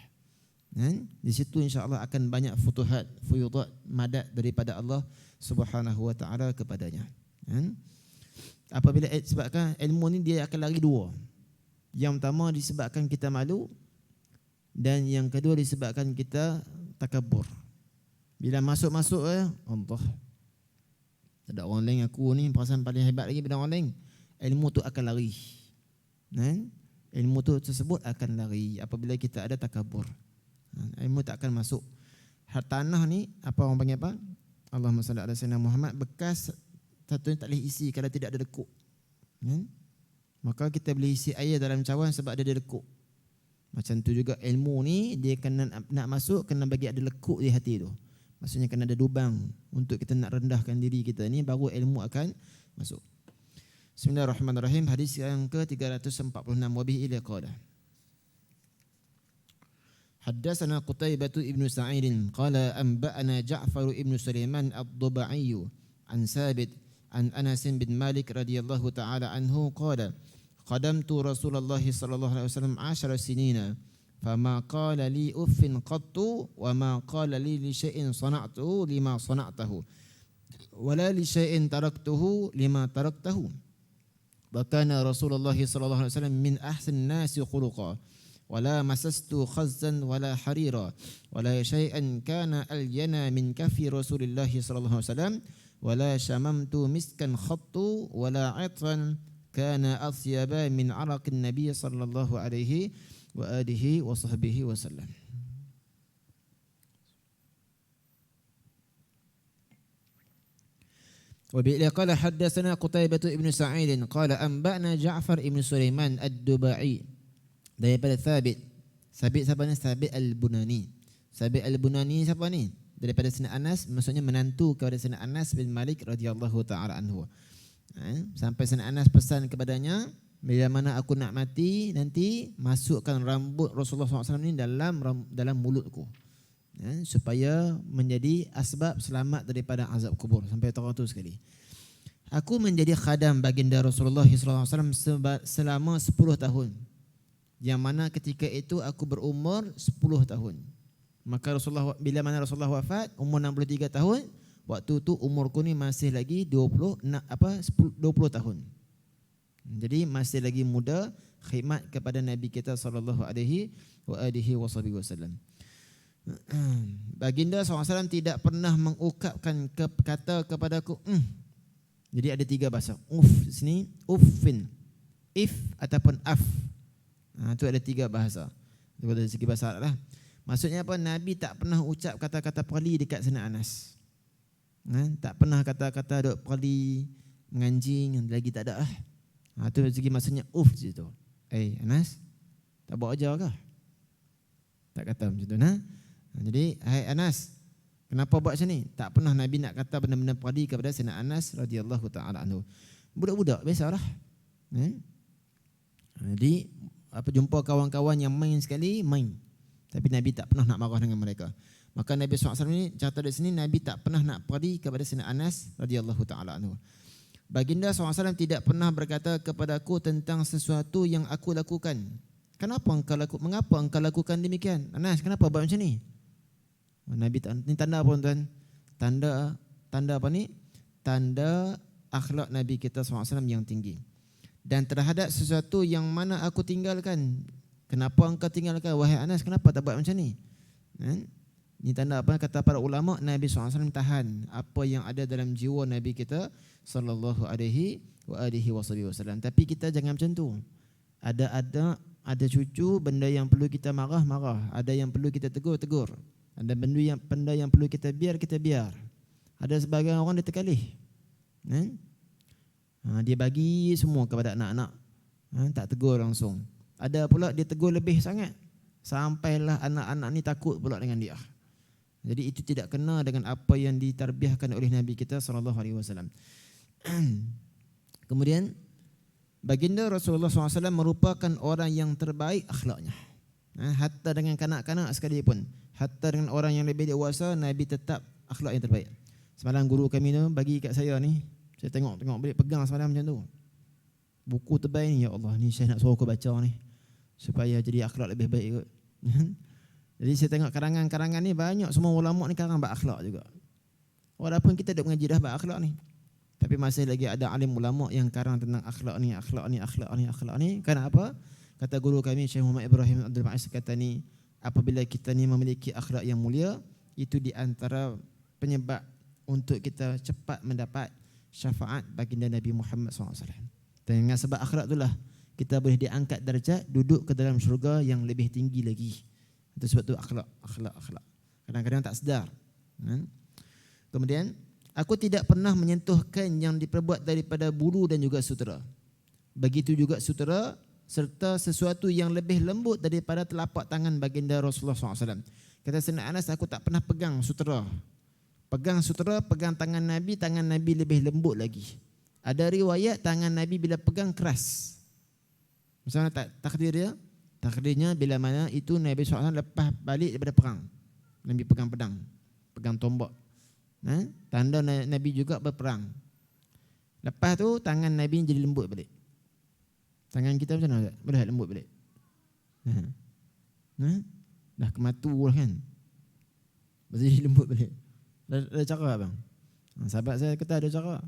Di situ insya-Allah akan banyak futuhat, fuyudat, madad daripada Allah Subhanahu wa taala kepadanya. Apabila sebabkan ilmu ni dia akan lari dua. Yang pertama disebabkan kita malu, dan yang kedua disebabkan kita takabur. Bila masuk-masuk Allah, tak ada orang lain, aku ni perasaan paling hebat lagi daripada orang lain, ilmu tu akan lari. Ilmu tu tersebut akan lari apabila kita ada takabur. Ilmu tak akan masuk. Tanah ni apa orang panggil apa? Allahumma salli ala sayyidina Muhammad, bekas satu tak boleh isi kalau tidak ada lekuk. Maka kita boleh isi air dalam cawan sebab dia ada lekuk. Macam tu juga ilmu ni, dia kena nak masuk, kena bagi ada lekuk di hati tu. Maksudnya kena ada lubang untuk kita nak rendahkan diri kita ni, baru ilmu akan masuk. Bismillahirrahmanirrahim. Hadis yang ke-346. Wabihi ila qala. Haddatsana Qutaibah ibn Sa'id qala anba'ana Ja'far ibn Sulaiman ad-Dubai an Sabit an Anas bin Malik radhiyallahu taala anhu qala qadamtu Rasulullah sallallahu alaihi wasallam 10 sinina fama qala li uffin qattu wa ma qala li syai'in sana'tuhu lima sana'tahu wala li syai'in taraktuhu lima taraktahu wa kana Rasulullah sallallahu alaihi wasallam min ahsan nasi khuluqa wala masastu khazzan wala harira wala syai'an kana alyana min kafi Rasulillah sallallahu alaihi wasallam wala syamamtu miskan khattu wala 'atran kana athyaba min 'araqin nabiy sallallahu alaihi wa alihi wa sahbihi wasallam. وبه قال حدثنا قتيبة بن سعيد قال أنبأنا جعفر بن سليمان الدباعي daripada Thabit siapa ni? Thabit Al-Bunani. Thabit Al-Bunani siapa ni? Daripada Sayyidina Anas, maksudnya menantu kepada Sayyidina Anas bin Malik radhiyallahu taala anhu. Sampai Sayyidina Anas pesan kepadanya, bila mana aku nak mati nanti masukkan rambut Rasulullah SAW ni dalam mulutku, supaya menjadi asbab selamat daripada azab kubur. Sampai tu sekali. Aku menjadi khadam baginda Rasulullah SAW selama 10 tahun. Yang mana ketika itu aku berumur 10 tahun. Maka bila mana Rasulullah wafat umur 63 tahun, waktu tu umurku ni masih lagi 20 tahun. Jadi masih lagi muda khidmat kepada Nabi kita sallallahu alaihi wasallam. Baginda SAW tidak pernah mengungkapkan kata kepadaku Jadi ada 3 bahasa. Di sini uffin, if ataupun af. Itu ada 3 bahasa. Itu dari segi bahasa Arab lah. Maksudnya apa? Nabi tak pernah ucap kata-kata pali dekat Sayyidina Anas. Tak pernah kata-kata duk pali, menganjing, lagi tak ada lah. Itu dari segi maksudnya situ. Anas, tak bawa ajar kah? Tak kata macam tu. Jadi, hai Anas, kenapa buat macam ni? Tak pernah Nabi nak kata benda-benda pali kepada Sayyidina Anas radhiyallahu ta'ala anhu. Budak-budak, biasalah. Jadi, jumpa kawan-kawan yang main sekali, main. Tapi Nabi tak pernah nak marah dengan mereka. Maka Nabi SAW ni cerita di sini, Nabi tak pernah nak pergi kepada Sayyidina Anas radhiyallahu ta'ala anhu. Baginda SAW tidak pernah berkata kepadaku tentang sesuatu yang aku lakukan. Mengapa engkau lakukan demikian? Anas, kenapa buat macam ni? Nabi tak, ni tanda apa tuan? Tanda apa ni? Tanda akhlak Nabi kita SAW yang tinggi. Dan terhadap sesuatu yang mana aku tinggalkan, kenapa engkau tinggalkan? Wahai Anas, kenapa tak buat macam ni? Ini tanda apa? Kata para ulama, Nabi SAW tahan apa yang ada dalam jiwa Nabi kita sallallahu alaihi wasallam. Tapi kita jangan macam tu. Ada cucu, benda yang perlu kita marah. Ada yang perlu kita tegur. Ada benda yang perlu kita biar. Ada sebagian orang dia terkalih. Dia bagi semua kepada anak-anak. Tak tegur langsung. Ada pula dia tegur lebih sangat. Sampailah anak-anak ni takut pula dengan dia. Jadi itu tidak kena dengan apa yang ditarbiahkan oleh Nabi kita sallallahu alaihi wasallam. Kemudian baginda Rasulullah SAW merupakan orang yang terbaik akhlaknya. Hatta dengan kanak-kanak sekalipun, hatta dengan orang yang lebih dewasa, Nabi tetap akhlak yang terbaik. Semalam guru kami tu bagi kat saya ni, saya tengok boleh pegang semalam macam tu. Buku tebal ni, ya Allah, ni saya nak suruh kau baca ni supaya jadi akhlak lebih baik kot. Jadi saya tengok karangan-karangan ni banyak, semua ulama ni karang bab akhlak juga. Walaupun kita dah mengaji dah bab akhlak ni, tapi masih lagi ada alim ulama yang karang tentang akhlak ni. Kenapa? Kata guru kami Syekh Muhammad Ibrahim Abdul Ma'is kata ni, apabila kita ni memiliki akhlak yang mulia, itu di antara penyebab untuk kita cepat mendapat syafaat baginda Nabi Muhammad SAW. Dan dengan sebab akhlak itulah kita boleh diangkat darjat, duduk ke dalam syurga yang lebih tinggi lagi. Itu sebab tu akhlak. Kadang-kadang tak sedar. Kemudian, aku tidak pernah menyentuh kain yang diperbuat daripada bulu dan juga sutera. Begitu juga sutera serta sesuatu yang lebih lembut daripada telapak tangan baginda Rasulullah SAW. Kata Sayyidina Anas, aku tak pernah pegang sutera. Pegang tangan Nabi lebih lembut lagi. Ada riwayat tangan Nabi bila pegang keras. Misalnya takdirnya bila mana itu Nabi SAW lepas balik daripada perang. Nabi pegang pedang, pegang tombak. Tanda Nabi juga berperang. Lepas tu tangan Nabi jadi lembut balik. Tangan kita macam mana? Boleh lembut balik. Dah kematu lah kan. Lepas jadi lembut balik. Ada cara bang? Sahabat saya kata ada cara.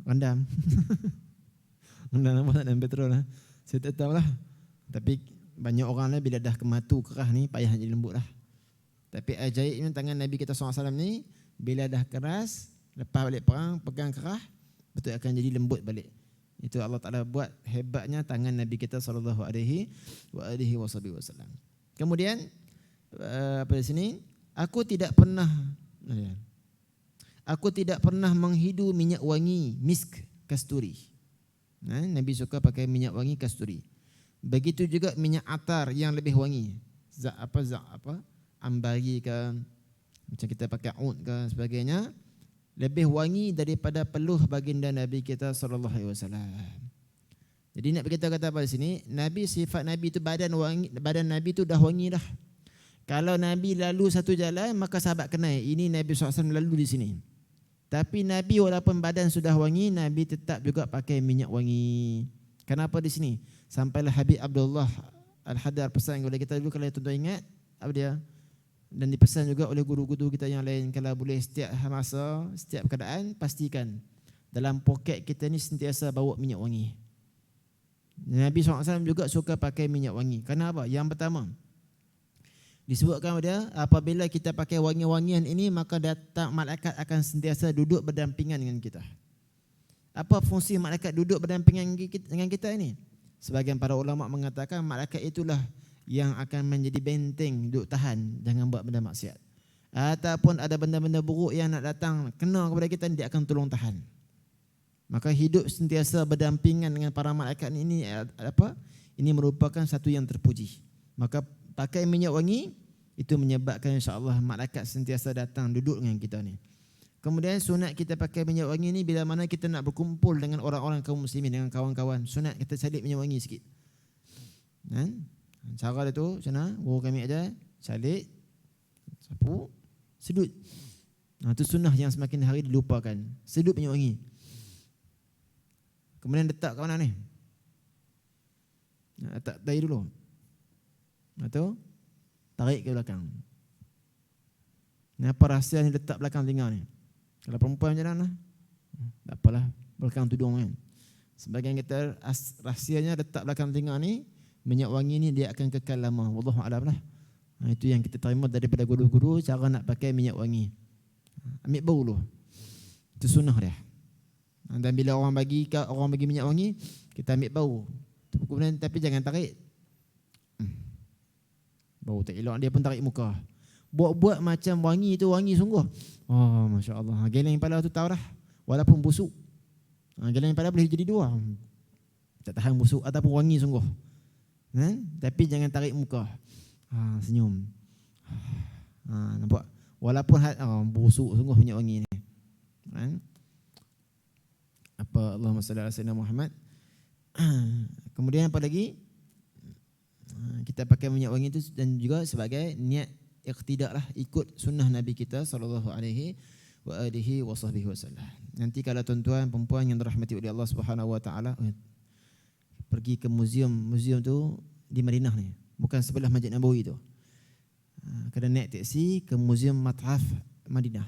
Rendam. Rendam apa tak dalam petrol lah. Saya tak tahu lah. Tapi banyak orang lah bila dah kematu kerah ni payah jadi lembut lah. Tapi ajaibnya tangan Nabi kita SAW ni bila dah keras, lepas balik perang, pegang kerah, betul akan jadi lembut balik. Itu Allah Ta'ala buat hebatnya tangan Nabi kita SAW. Kemudian apa di sini? Aku tidak pernah menghidu minyak wangi misk kasturi. Nabi suka pakai minyak wangi kasturi. Begitu juga minyak atar yang lebih wangi. Ambari ke, macam kita pakai oud ke sebagainya, lebih wangi daripada peluh baginda Nabi kita SAW. Jadi nak kita kata apa di sini? Nabi, sifat Nabi itu badan Nabi itu dah wangi dah. Kalau Nabi lalu satu jalan, maka sahabat kenal ini Nabi SAW lalu di sini. Tapi Nabi walaupun badan sudah wangi, Nabi tetap juga pakai minyak wangi. Kenapa di sini? Sampailah Habib Abdullah Al-Hadar pesan kepada kita dulu, kalau tuan-tuan ingat apa dia? Dan dipesan juga oleh guru-guru kita yang lain, kalau boleh setiap masa, setiap keadaan, pastikan dalam poket kita ni sentiasa bawa minyak wangi. Nabi SAW juga suka pakai minyak wangi. Kenapa? Yang pertama, disebutkan dia apabila kita pakai wangi-wangian ini, maka datang malaikat akan sentiasa duduk berdampingan dengan kita. Apa fungsi malaikat duduk berdampingan dengan kita ini? Sebagian para ulama mengatakan malaikat itulah yang akan menjadi benteng duduk tahan, jangan buat benda maksiat. Ataupun ada benda-benda buruk yang nak datang kena kepada kita, dia akan tolong tahan. Maka hidup sentiasa berdampingan dengan para malaikat ini Ini merupakan satu yang terpuji. Maka pakai minyak wangi itu menyebabkan insya-Allah malaikat sentiasa datang duduk dengan kita ni. Kemudian sunat kita pakai minyak wangi ni bila mana kita nak berkumpul dengan orang-orang kaum muslimin, dengan kawan-kawan, sunat kita salib minyak wangi sikit. Cara dia tu macam mana? Guru kami aja salib, sapu, sedut. Itu sunnah yang semakin hari dilupakan. Sedut minyak wangi. Kemudian letak kat mana ni? Letak dari dulu. Atau tarik ke belakang. Apa rahsia ni letak belakang telinga ni? Kalau perempuan macam mana? Tak apalah, belakang tudung kan. Sebagian kita rahsianya letak belakang telinga ni, minyak wangi ni dia akan kekal lama. Wallahu a'lam lah. Itu yang kita terima daripada guru-guru, cara nak pakai minyak wangi. Ambil bau dulu. Itu sunnah dia. Dan bila orang bagi minyak wangi, kita ambil bau. Kemudian tapi jangan tarik. Bau tak elok, dia pun tarik muka. Buat-buat macam wangi itu wangi sungguh. Oh, masya-Allah. Geleng kepala tu tahu dah. Walaupun busuk. Geleng kepala boleh jadi dua. Tak tahan busuk ataupun wangi sungguh. Tapi jangan tarik muka. Senyum. Nampak? Walaupun busuk sungguh minyak wangi ni. Allahumma salli ala sayyidina Muhammad. Kemudian apa lagi? Kita pakai minyak wangi itu dan juga sebagai niat iqtidak lah, ikut sunnah Nabi kita sallallahu alaihi wasallam. Nanti kalau tuan-tuan perempuan yang dirahmati oleh Allah Subhanahu wa taala pergi ke muzium tu di Madinah ni, bukan sebelah Masjid Nabawi tu. Kena naik teksi ke Muzium Mathaf Madinah.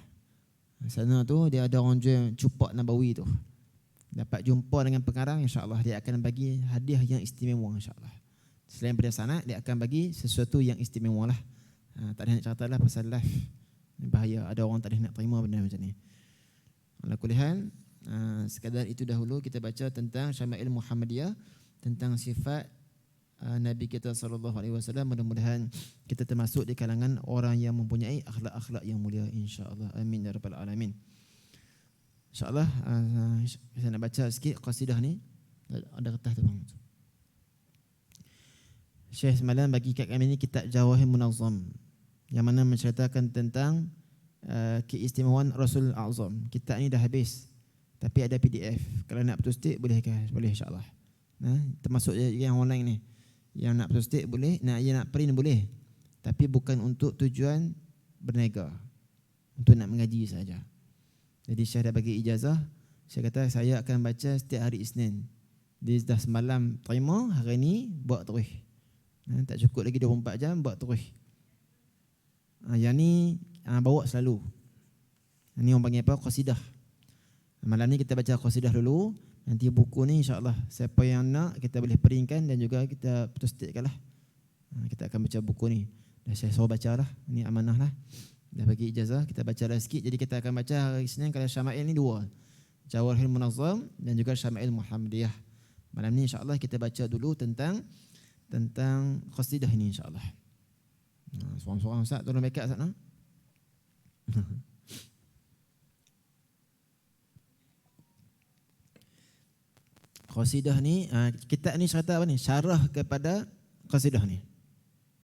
Sana tu dia ada orang jual cupak Nabawi tu. Dapat jumpa dengan pengarang, insya-Allah dia akan bagi hadiah yang istimewa insya-Allah. Selain daripada sana, dia akan bagi sesuatu yang istimewa lah. Tak ada nak cerita lah pasal live. Bahaya, ada orang tak ada nak terima benda macam ni. Ala kulli hal, sekadar itu dahulu kita baca tentang Syama'il Muhammadiyah, tentang sifat Nabi kita sallallahu alaihi wasallam. Mudah-mudahan kita termasuk di kalangan orang yang mempunyai akhlak-akhlak yang mulia insya-Allah. Amin ya rabbal alamin. Insya-Allah saya nak baca sikit qasidah ni. Ada kertas tu bang. Syekh semalam bagi kat kami ni kitab Jawahir Munazzam, yang mana menceritakan tentang keistimewaan Rasul Azam. Kitab ni dah habis, tapi ada PDF. Kalau nak bertustik boleh insya-Allah. Termasuk yang online ni. Yang nak bertustik boleh, yang nak print boleh. Tapi bukan untuk tujuan berniaga, untuk nak mengaji saja. Jadi Syekh dah bagi ijazah. Syekh kata saya akan baca setiap hari Isnin. Dia dah semalam terima, hari ni buat terus. Tak cukup lagi 24 jam, buat terus. Yang ni bawa selalu. Ini orang panggil apa? Qasidah. Malam ni kita baca qasidah dulu. Nanti buku ni insya-Allah siapa yang nak kita boleh peringkan dan juga kita postikkanlah. Kita akan baca buku ni. Dah saya suruh bacalah. Ini amanah lah. Dah bagi ijazah, kita bacalah sikit. Jadi kita akan baca hari Isnin kalau Syama'il ni dua. Jawahirul Munazzam dan juga Syama'il Muhammadiyah. Malam ni insya-Allah kita baca dulu tentang qasidah ini insya-Allah. Seorang-seorang Ustaz tolong backup Ustaz. Qasidah ni, kitab ni cerita apa ni? Syarah kepada qasidah ni.